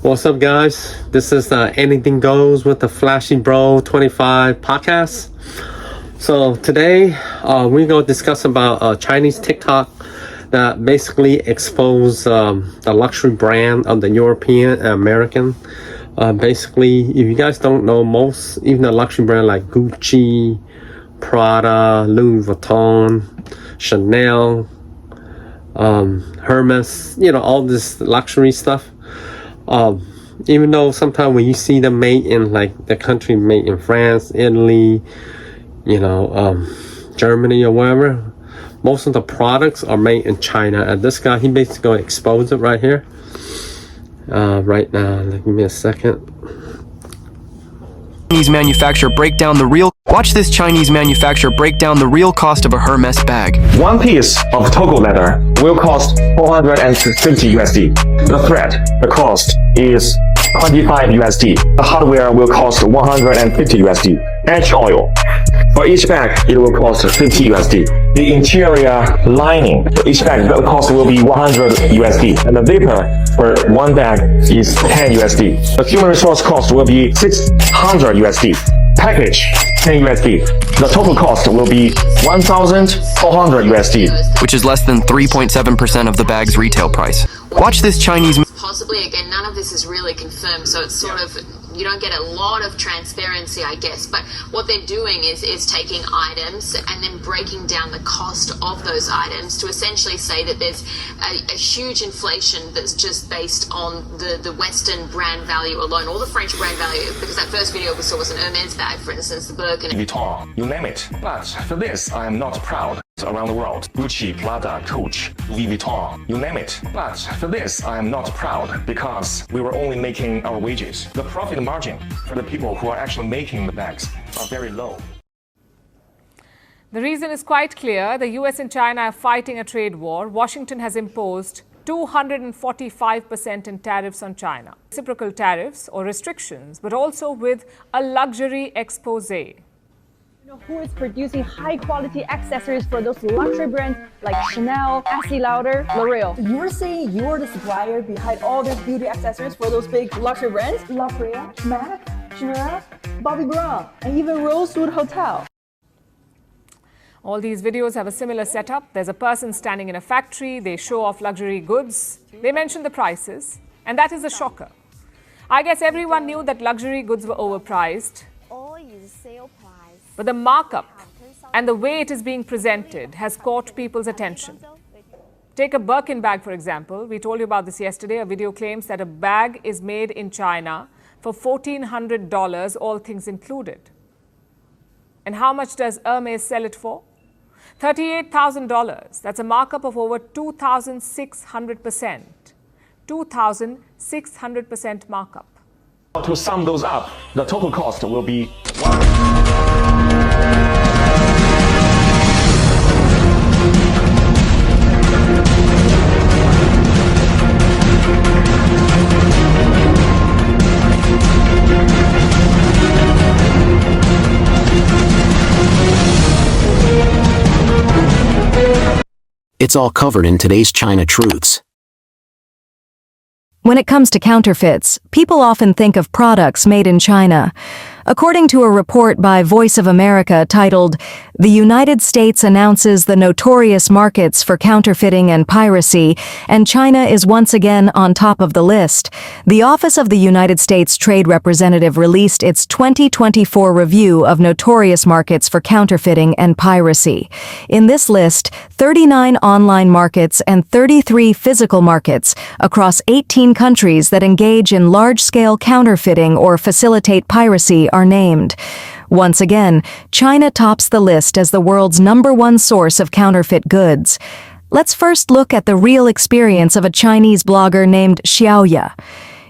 What's up, guys? This is Anything Goes with the Flashy Bro 25 podcast. So today we're going to discuss about Chinese TikTok that basically expose the luxury brand of the European and American. Basically, if you guys don't know, most, even the luxury brand like Gucci, Prada, Louis Vuitton, Chanel, Hermes, all this luxury stuff. Even though sometimes when you see them made in like the country made in France, Italy, Germany or wherever, most of the products are made in China. And this guy, he basically gonna expose it right here. Right now, give me a second. Chinese manufacturer break down the real. Watch this Chinese manufacturer break down the real cost of a Hermes bag. One piece of Togo leather will cost 450 USD. The thread, the cost is 25 USD. The hardware will cost 150 USD. Edge oil. For each bag, it will cost 50 USD. The interior lining for each bag, the cost will be 100 USD. And the vapor for one bag is 10 USD. The human resource cost will be 600 USD. Package, 10 USD. The total cost will be 1,400 USD. Which is less than 3.7% of the bag's retail price. Watch this Chinese. Possibly, again, none of this is really confirmed, so it's sort of, you don't get a lot of transparency, I guess, but what they're doing is taking items and then breaking down the cost of those items to essentially say that there's a huge inflation that's just based on the Western brand value alone, or the French brand value, because that first video we saw was an Hermes bag, for instance, the Birkin. Vuitton, you name it. But for this, I am not proud. Around the world, Gucci, Prada, Coach, Louis Vuitton, you name it. But for this, I am not proud because we were only making our wages. The profit margin for the people who are actually making the bags are very low. The reason is quite clear. The US and China are fighting a trade war. Washington has imposed 245% in tariffs on China. Reciprocal tariffs or restrictions, but also with a luxury expose. Who is producing high-quality accessories for those luxury brands like Chanel, Estee Lauder, L'Oreal. So you're saying you're the supplier behind all these beauty accessories for those big luxury brands? La Brea, MAC, Chanel, Bobbi Brown, and even Rosewood Hotel. All these videos have a similar setup. There's a person standing in a factory. They show off luxury goods. They mention the prices. And that is a shocker. I guess everyone knew that luxury goods were overpriced. But the markup and the way it is being presented has caught people's attention. Take a Birkin bag, for example. We told you about this yesterday. A video claims that a bag is made in China for $1,400, all things included. And how much does Hermes sell it for? $38,000. That's a markup of over 2,600%. 2,600% markup. To sum those up, the total cost will be It's all covered in today's China Truths. When it comes to counterfeits, people often think of products made in China. According to a report by Voice of America titled, "The United States Announces the Notorious Markets for Counterfeiting and Piracy, and China is once again on top of the list," the Office of the United States Trade Representative released its 2024 review of notorious markets for counterfeiting and piracy. In this list, 39 online markets and 33 physical markets across 18 countries that engage in large-scale counterfeiting or facilitate piracy are named. Once again, China tops the list as the world's #1 source of counterfeit goods. Let's first look at the real experience of a Chinese blogger named Xiaoya.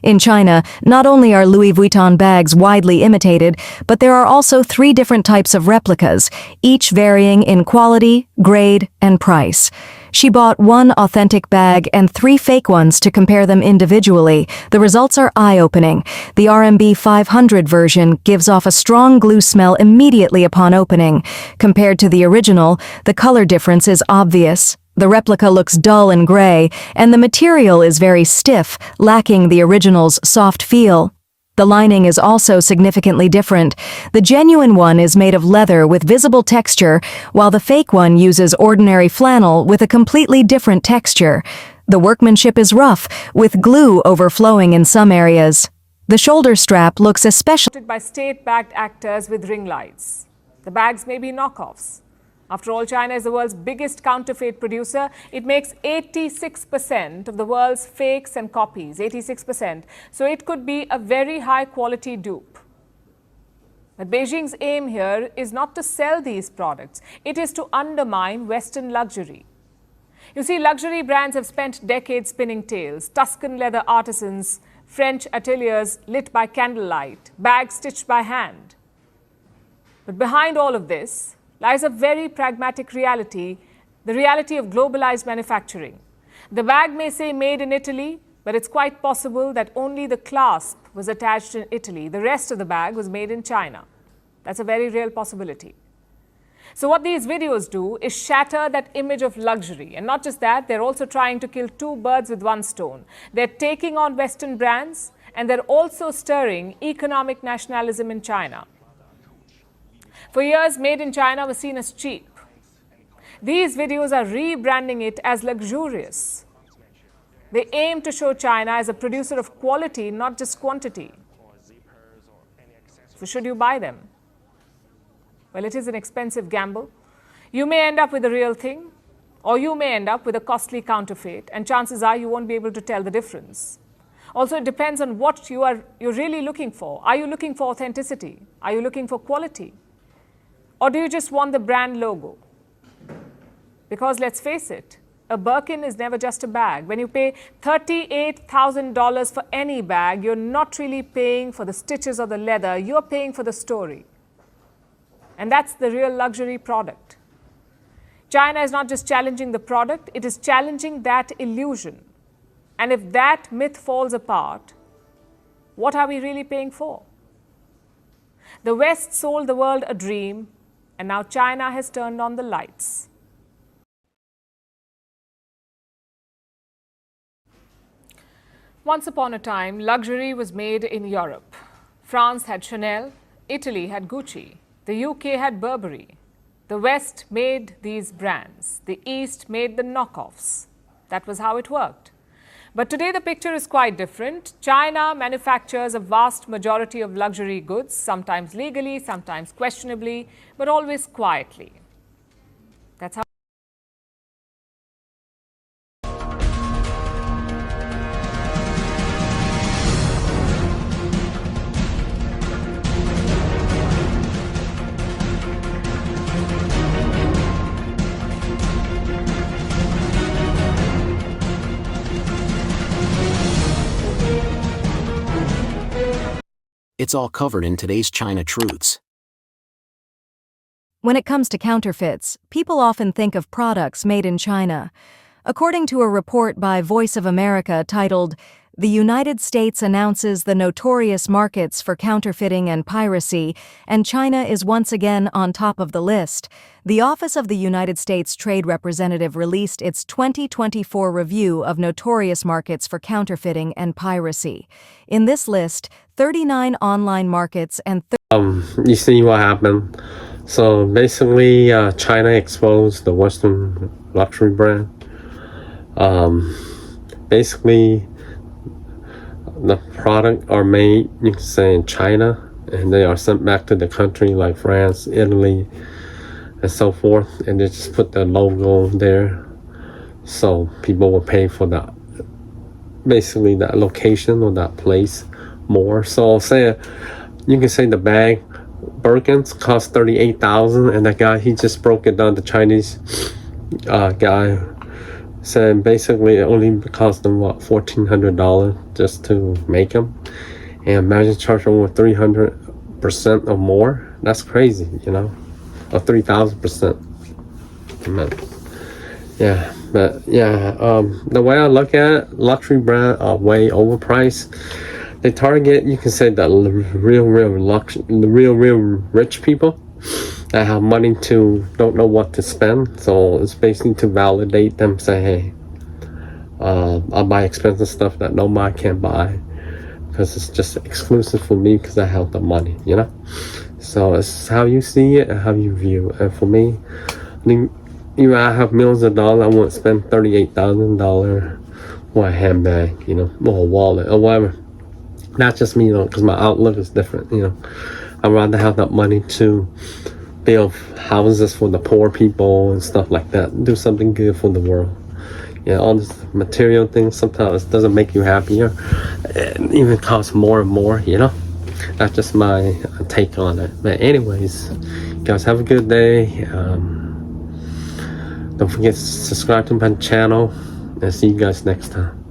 In China, not only are Louis Vuitton bags widely imitated, but there are also 3 different types of replicas, each varying in quality, grade, and price. She bought 1 authentic bag and 3 fake ones to compare them individually. The results are eye-opening. The RMB 500 version gives off a strong glue smell immediately upon opening. Compared to the original, the color difference is obvious. The replica looks dull and gray, and the material is very stiff, lacking the original's soft feel. The lining is also significantly different. The genuine one is made of leather with visible texture, while the fake one uses ordinary flannel with a completely different texture. The workmanship is rough, with glue overflowing in some areas. The shoulder strap looks especially by state-backed actors with ring lights. The bags may be knockoffs. After all, China is the world's biggest counterfeit producer. It makes 86% of the world's fakes and copies, 86%. So it could be a very high-quality dupe. But Beijing's aim here is not to sell these products. It is to undermine Western luxury. You see, luxury brands have spent decades spinning tales. Tuscan leather artisans, French ateliers lit by candlelight, bags stitched by hand. But behind all of this lies a very pragmatic reality, the reality of globalized manufacturing. The bag may say made in Italy, but it's quite possible that only the clasp was attached in Italy. The rest of the bag was made in China. That's a very real possibility. So what these videos do is shatter that image of luxury. And not just that, they're also trying to kill two birds with one stone. They're taking on Western brands, and they're also stirring economic nationalism in China. For years, made in China was seen as cheap. These videos are rebranding it as luxurious. They aim to show China as a producer of quality, not just quantity. So should you buy them? Well, it is an expensive gamble. You may end up with the real thing, or you may end up with a costly counterfeit, and chances are you won't be able to tell the difference. Also, it depends on what you're really looking for. Are you looking for authenticity? Are you looking for quality? Or do you just want the brand logo? Because let's face it, a Birkin is never just a bag. When you pay $38,000 for any bag, you're not really paying for the stitches or the leather, you're paying for the story. And that's the real luxury product. China is not just challenging the product, it is challenging that illusion. And if that myth falls apart, what are we really paying for? The West sold the world a dream, and now China has turned on the lights. Once upon a time, luxury was made in Europe. France had Chanel, Italy had Gucci, the UK had Burberry. The West made these brands. The East made the knockoffs. That was how it worked. But today the picture is quite different. China manufactures a vast majority of luxury goods, sometimes legally, sometimes questionably, but always quietly. That's how. It's all covered in today's China Truths. When it comes to counterfeits, people often think of products made in China. According to a report by Voice of America titled, "The United States Announces the Notorious Markets for Counterfeiting and Piracy, and China is once again on top of the list," the Office of the United States Trade Representative released its 2024 review of notorious markets for counterfeiting and piracy. In this list, 39 online markets and you see what happened. So basically, China exposed the Western luxury brand. Basically, the product are made, you can say, in China, and they are sent back to the country like France, Italy, and so forth, and they just put the logo there, so people will pay for that, basically that location or that place more. So say, you can say the bag Birkins cost $38,000, and that guy, he just broke it down. The Chinese guy said basically it only cost them what, $1,400 just to make them, and imagine charging over 300% or more. That's crazy, you know, or 3,000%. Yeah, but yeah, the way I look at it, luxury brand are way overpriced. They target, you can say, the real rich people. that have money to don't know what to spend. So it's basically to validate them, say, hey, I'll buy expensive stuff that nobody can buy because it's just exclusive for me because I have the money, you know. So it's how you see it and how you view it. And for me, I have millions of dollars, I won't spend $38,000 for a handbag, you know, or a wallet or whatever. Not just me, you know, because my outlook is different, you know. I'd rather have that money to build houses for the poor people and stuff like that. Do something good for the world. Yeah, all this material things sometimes doesn't make you happier. It even costs more and more, you know. That's just my take on it. But anyways, guys, have a good day. Don't forget to subscribe to my channel and see you guys next time.